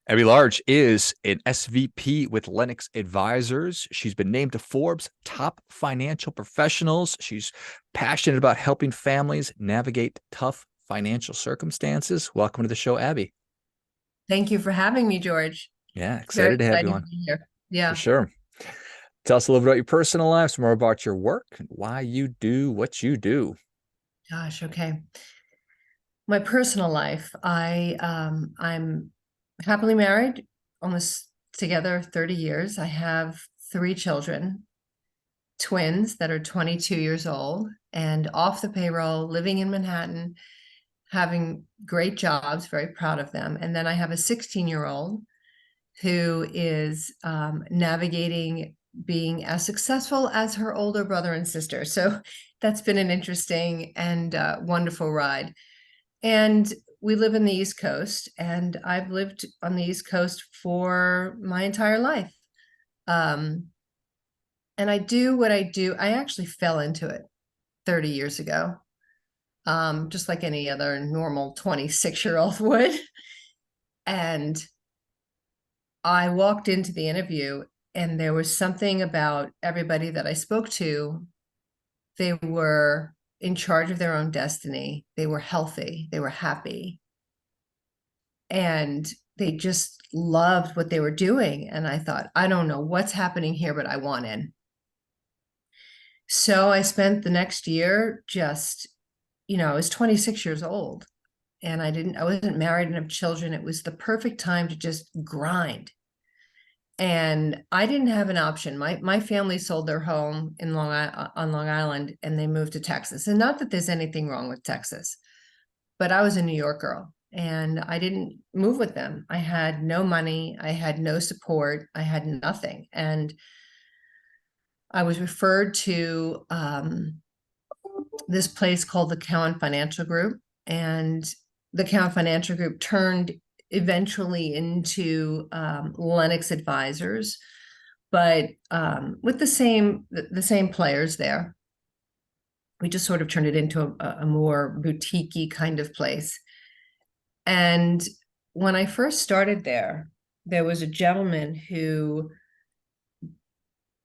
Abbe Large is an SVP with Lenox Advisors. She's been named to Forbes' top financial professionals. She's passionate about helping families navigate tough financial circumstances. Welcome to the show, Abbe. Thank you for having me, George. Yeah, Very excited to have you excited on to be here. for Yeah. sure. Tell us a little bit about your personal life, some more about your work, and why you do what you do. Gosh, okay. My personal life, I'm happily married, almost together 30 years. I have three children, twins that are 22 years old and off the payroll, living in Manhattan, having great jobs, very proud of them. And then I have a 16-year-old who is navigating being as successful as her older brother and sister. So that's been an interesting and wonderful ride. And we live in the East Coast, and I've lived on the East Coast for my entire life. Um, and I do what I do. I actually fell into it 30 years ago, just like any other normal 26-year-old would. And I walked into the interview, and there was something about everybody that I spoke to. They were in charge of their own destiny. They were healthy. They were happy. And they just loved what they were doing. And I thought, I don't know what's happening here, but I want in. So I spent the next year just, I was 26 years old, and I wasn't married and have children. It was the perfect time to just grind. And I didn't have an option. My family sold their home on Long Island, and they moved to Texas. And not that there's anything wrong with Texas, but I was a New York girl, and I didn't move with them. I had no money, I had no support, I had nothing. And I was referred to this place called the Cowan Financial Group, and the Cowan Financial Group turned eventually into Lenox Advisors, but with the same players there. We just sort of turned it into a more boutique-y kind of place. And when I first started there was a gentleman who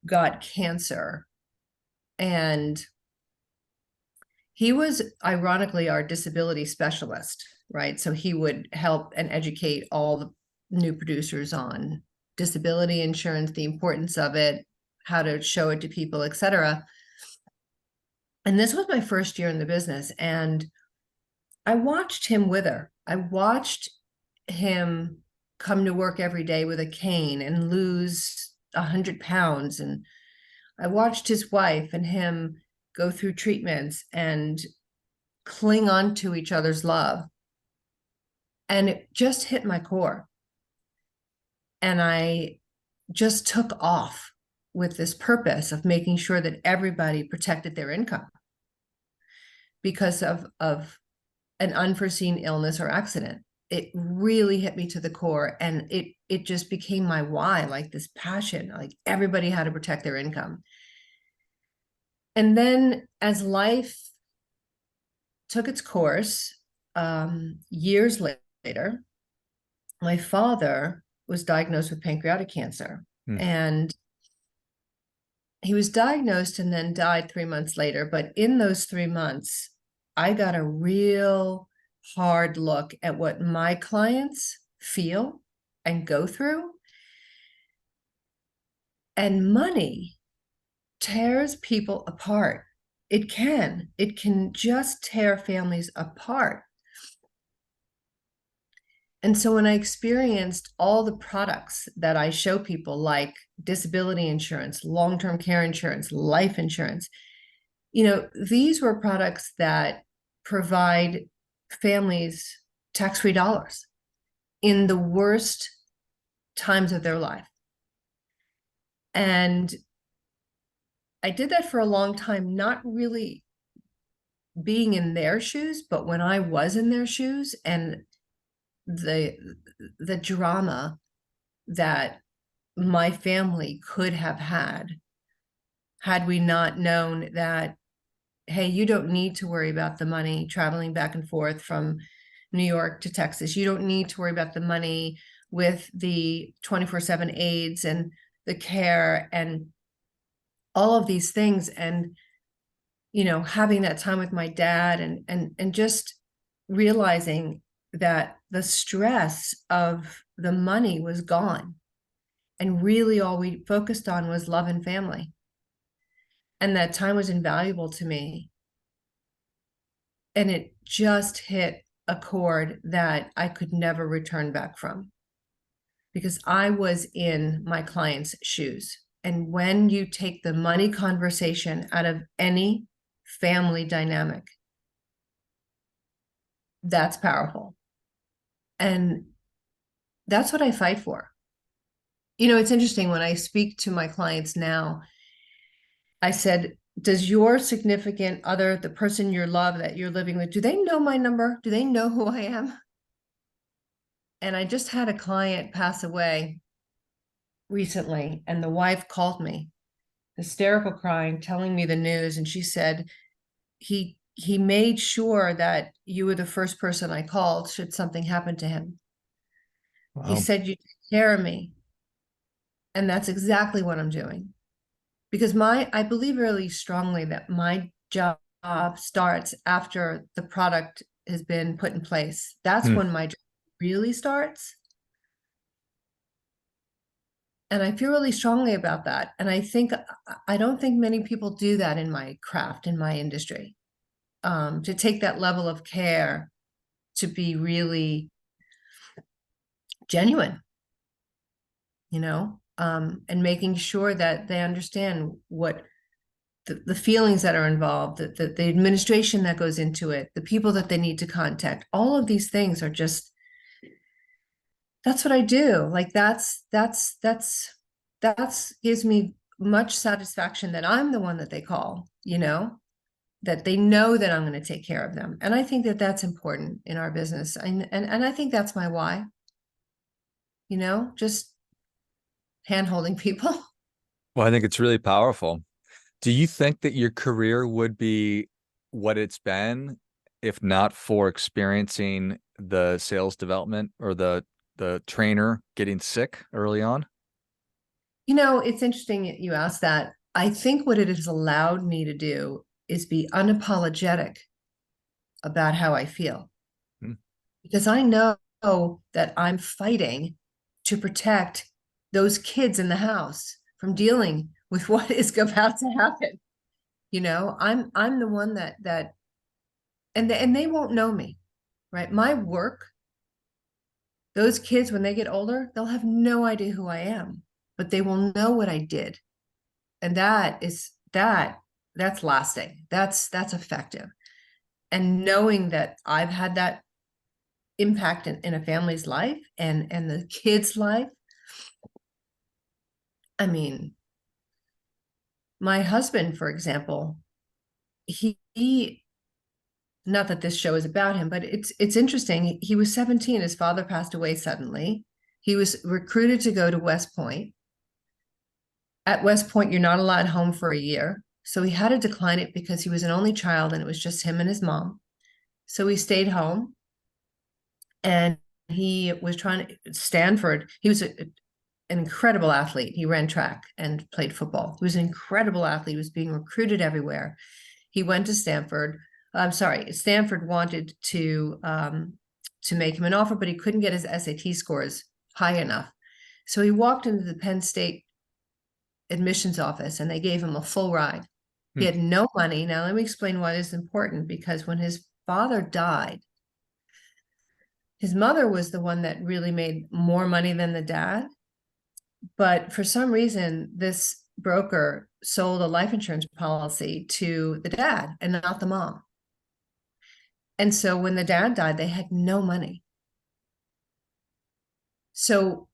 got cancer, and he was ironically our disability specialist, right? So he would help and educate all the new producers on disability insurance, the importance of it, how to show it to people, etc. And this was my first year in the business, and I watched him wither. I watched him come to work every day with a cane and lose 100 pounds. And I watched his wife and him go through treatments and cling on to each other's love. And it just hit my core. And I just took off with this purpose of making sure that everybody protected their income because of an unforeseen illness or accident. It really hit me to the core, and it just became my why, like this passion, like everybody had to protect their income. And then as life took its course, years later, my father was diagnosed with pancreatic cancer. Hmm. And he was diagnosed and then died 3 months later. But in those 3 months, I got a real hard look at what my clients feel and go through. And money tears people apart. It can just tear families apart. And so when I experienced all the products that I show people, like disability insurance, long-term care insurance, life insurance, these were products that provide families tax-free dollars in the worst times of their life. And I did that for a long time, not really being in their shoes, but when I was in their shoes, and the drama that my family could have had we not known that, hey, you don't need to worry about the money traveling back and forth from New York to Texas. You don't need to worry about the money with the 24/7 aides and the care and all of these things. And, having that time with my dad and just realizing that the stress of the money was gone. And really all we focused on was love and family. And that time was invaluable to me. And it just hit a chord that I could never return back from, because I was in my client's shoes. And when you take the money conversation out of any family dynamic, that's powerful. And that's what I fight for. It's interesting when I speak to my clients now, I said, does your significant other, the person you love that you're living with, do they know my number? Do they know who I am? And I just had a client pass away recently, and the wife called me, hysterical crying, telling me the news. And she said, he made sure that you were the first person I called should something happen to him. Wow. He said, you take care of me. And that's exactly what I'm doing. Because I believe really strongly that my job starts after the product has been put in place. That's when my job really starts. And I feel really strongly about that. And I don't think many people do that in my craft, in my industry, to take that level of care, to be really genuine, and making sure that they understand what the feelings that are involved, the administration that goes into it, the people that they need to contact. All of these things are just, that's what I do. Like that's gives me much satisfaction that I'm the one that they call, that they know that I'm going to take care of them. And I think that that's important in our business. And I think that's my why, just hand-holding people. Well, I think it's really powerful. Do you think that your career would be what it's been if not for experiencing the sales development or the trainer getting sick early on? It's interesting you asked that. I think what it has allowed me to do is be unapologetic about how I feel. Because I know that I'm fighting to protect those kids in the house from dealing with what is about to happen. I'm the one that and they won't know me, right? My work, those kids, when they get older, they'll have no idea who I am, but they will know what I did. And that's lasting. That's effective. And knowing that I've had that impact in a family's life and the kid's life. I mean, my husband, for example, he not that this show is about him, but it's interesting. He was 17. His father passed away suddenly. He was recruited to go to West Point. At West Point, you're not allowed home for a year. So he had to decline it because he was an only child and it was just him and his mom. So he stayed home. And he was trying to Stanford. He was an incredible athlete. He ran track and played football. He was an incredible athlete. He was being recruited everywhere. He went to Stanford. I'm sorry, Stanford wanted to make him an offer, but he couldn't get his SAT scores high enough. So he walked into the Penn State admissions office and they gave him a full ride. He had no money. Now, let me explain why this is important, because when his father died, his mother was the one that really made more money than the dad. But for some reason, this broker sold a life insurance policy to the dad and not the mom. And so when the dad died, they had no money. So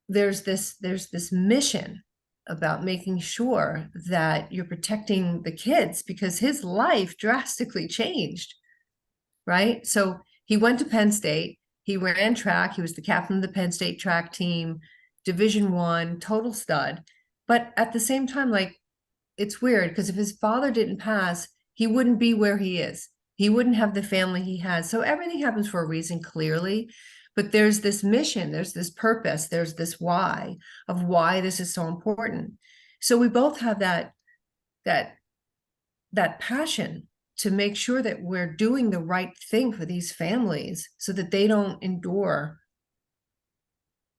there's this mission about making sure that you're protecting the kids, because his life drastically changed, right? So he went to Penn State. He ran track. He was the captain of the Penn State track team, Division I, total stud. But at the same time, like, it's weird because if his father didn't pass, he wouldn't be where he is. He wouldn't have the family he has. So everything happens for a reason, clearly. But there's this mission, there's this purpose, there's this why of why this is so important. So we both have that passion to make sure that we're doing the right thing for these families so that they don't endure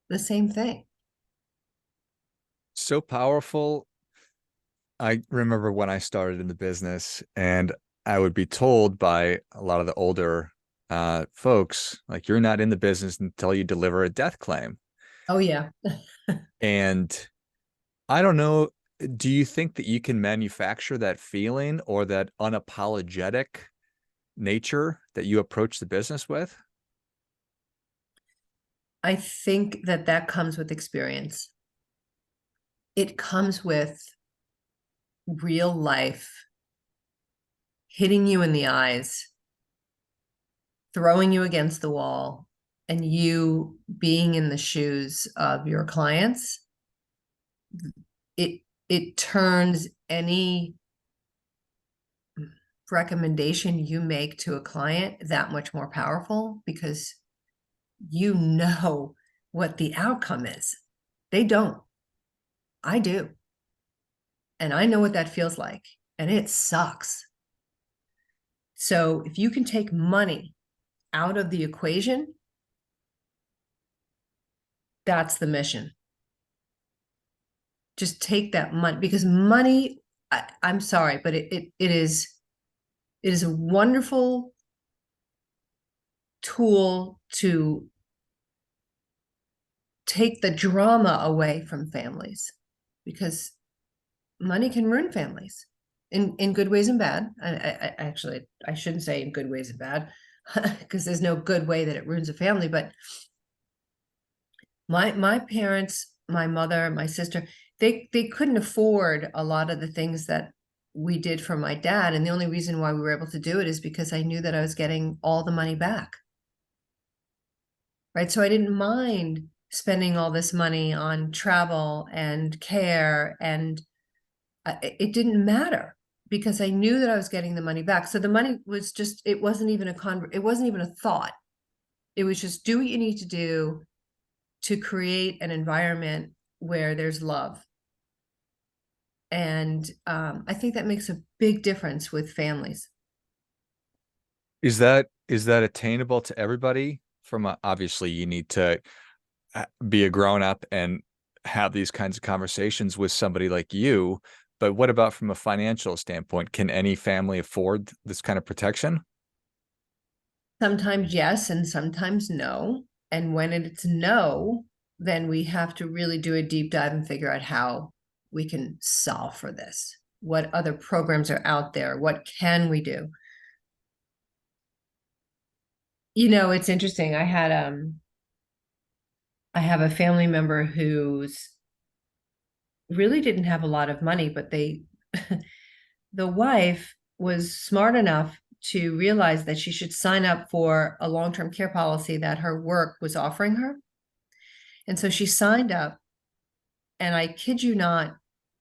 the same thing. So powerful. I remember when I started in the business, and I would be told by a lot of the older folks, like, you're not in the business until you deliver a death claim. Oh, yeah. And I don't know, do you think that you can manufacture that feeling or that unapologetic nature that you approach the business with? I think that comes with experience. It comes with real life hitting you in the eyes, throwing you against the wall, and you being in the shoes of your clients. It turns any recommendation you make to a client that much more powerful, because you know what the outcome is. They don't. I do. And I know what that feels like. And it sucks. So if you can take money out of the equation, that's the mission. Just take that money, because money, I'm sorry, but it is a wonderful tool to take the drama away from families, because money can ruin families in good ways and bad. I actually, I shouldn't say in good ways and bad, because there's no good way that it ruins a family. But my parents, my mother, my sister, they couldn't afford a lot of the things that we did for my dad. And the only reason why we were able to do it is because I knew that I was getting all the money back. Right. So I didn't mind spending all this money on travel and care, and it didn't matter, because I knew that I was getting the money back. So the money was just, it wasn't even a thought. It was just, do what you need to do to create an environment where there's love. And I think that makes a big difference with families. Is that attainable to everybody? Obviously, you need to be a grown up and have these kinds of conversations with somebody like you. But what about from a financial standpoint? Can any family afford this kind of protection? Sometimes yes, and sometimes no. And when it's no, then we have to really do a deep dive and figure out how we can solve for this. What other programs are out there? What can we do? It's interesting. I have a family member who's really didn't have a lot of money, but the wife was smart enough to realize that she should sign up for a long-term care policy that her work was offering her. And so she signed up, and I kid you not,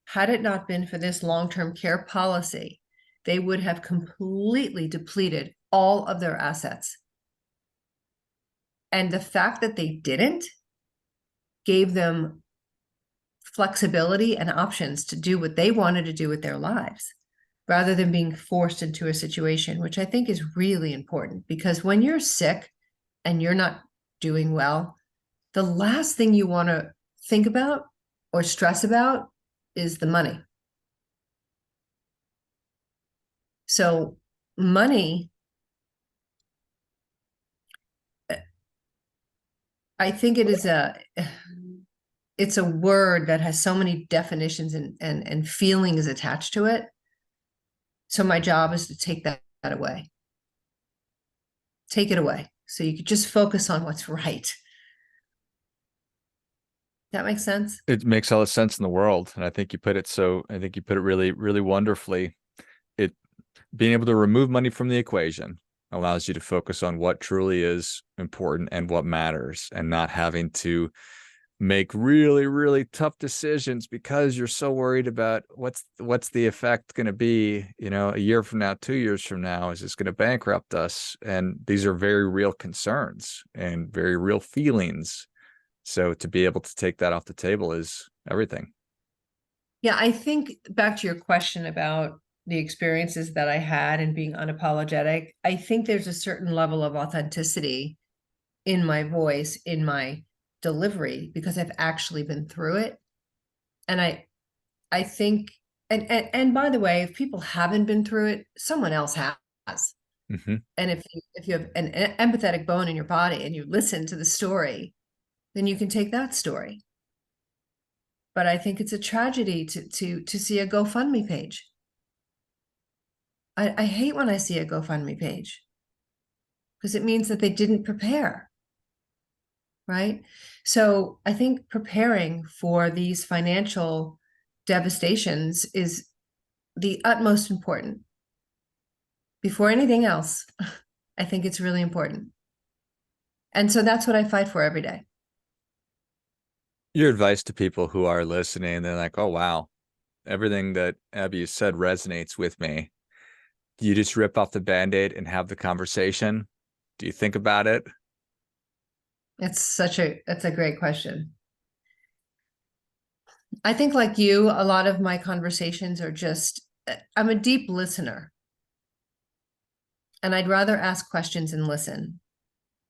had it not been for this long-term care policy, they would have completely depleted all of their assets. And the fact that they didn't gave them flexibility and options to do what they wanted to do with their lives, rather than being forced into a situation, which I think is really important. Because when you're sick and you're not doing well, the last thing you want to think about or stress about is the money. So money, I think it's a word that has so many definitions and feelings attached to it. So my job is to take that away. Take it away, so you could just focus on what's right. That makes sense? It makes all the sense in the world. And I think you put it really, really wonderfully. It Being able to remove money from the equation allows you to focus on what truly is important and what matters, and not having to make really, really tough decisions because you're so worried about what's the effect going to be, a year from now, 2 years from now. Is this going to bankrupt us? And these are very real concerns and very real feelings. So to be able to take that off the table is everything. Yeah, I think back to your question about the experiences that I had and being unapologetic, I think there's a certain level of authenticity in my voice, in my delivery, because I've actually been through it. And I think, and by the way, if people haven't been through it, someone else has. Mm-hmm. And if you have an empathetic bone in your body and you listen to the story, then you can take that story. But I think it's a tragedy to see a GoFundMe page. I hate when I see a GoFundMe page because it means that they didn't prepare, right? So I think preparing for these financial devastations is the utmost important. Before anything else, I think it's really important. And so that's what I fight for every day. Your advice to people who are listening, they're like, oh, wow, everything that Abby said resonates with me. You just rip off the Band-Aid and have the conversation. Do you think about it? That's a great question. I think like you, a lot of my conversations are just, I'm a deep listener. And I'd rather ask questions and listen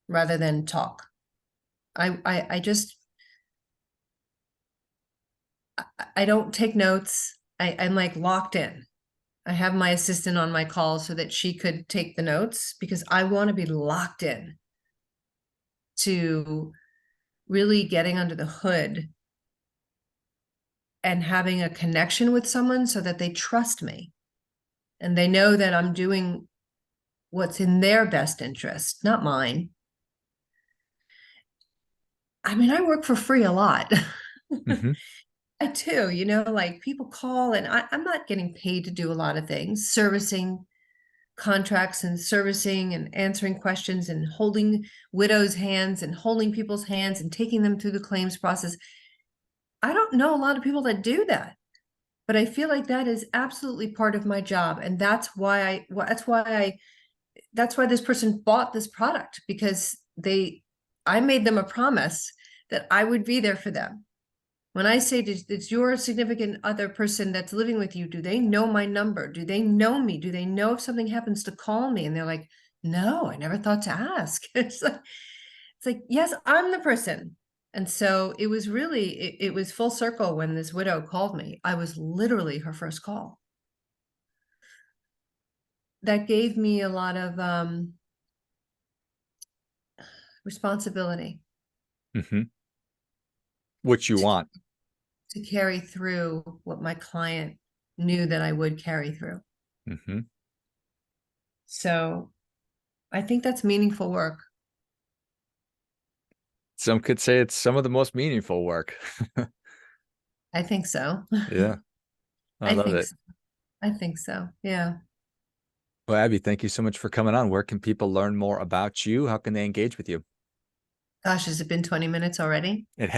rather than talk. I just, I don't take notes. I'm like locked in. I have my assistant on my call so that she could take the notes because I want to be locked in to really getting under the hood and having a connection with someone so that they trust me and they know that I'm doing what's in their best interest, not mine. I mean, I work for free a lot. Mm-hmm. I do, like people call and I'm not getting paid to do a lot of things, servicing contracts and servicing and answering questions and holding widows' hands and holding people's hands and taking them through the claims process. I don't know a lot of people that do that, but I feel like that is absolutely part of my job. And that's why this person bought this product because I made them a promise that I would be there for them. When I say it's your significant other person that's living with you, do they know my number? Do they know me? Do they know if something happens to call me? And they're like, no, I never thought to ask. It's like, yes, I'm the person. And so it was really, it was full circle when this widow called me. I was literally her first call. That gave me a lot of responsibility Mm-hmm. What you to, want. to carry through what my client knew that I would carry through. Mm-hmm. So I think that's meaningful work. Some could say it's some of the most meaningful work. I think so. Yeah, I I love think it. so. I think so. Yeah. Well, Abby, thank you so much for coming on. Where can people learn more about you? How can they engage with you? Gosh, has it been 20 minutes already? It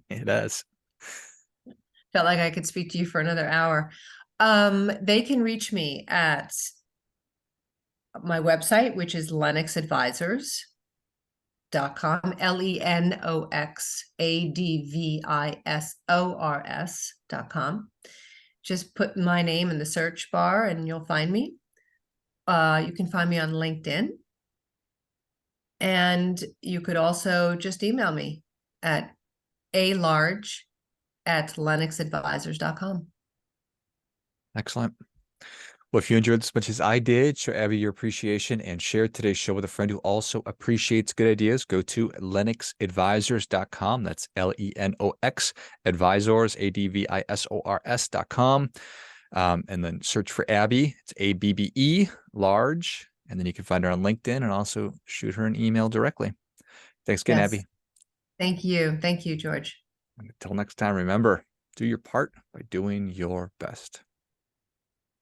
it does. Felt like I could speak to you for another hour. They can reach me at my website, which is lenoxadvisors.com, LENOXADVISORS.com. Just put my name in the search bar and you'll find me. You can find me on LinkedIn. And you could also just email me at alarge@lenoxadvisors.com. Excellent. Well, if you enjoyed as much as I did, show Abby your appreciation and share today's show with a friend who also appreciates good ideas. Go to lenoxadvisors.com. That's LENOX Advisors, ADVISORS.com. And then search for Abby. It's ABBE, Large. And then you can find her on LinkedIn and also shoot her an email directly. Thanks again, Yes. Abby. Thank you. Thank you, George. Until next time, remember, do your part by doing your best.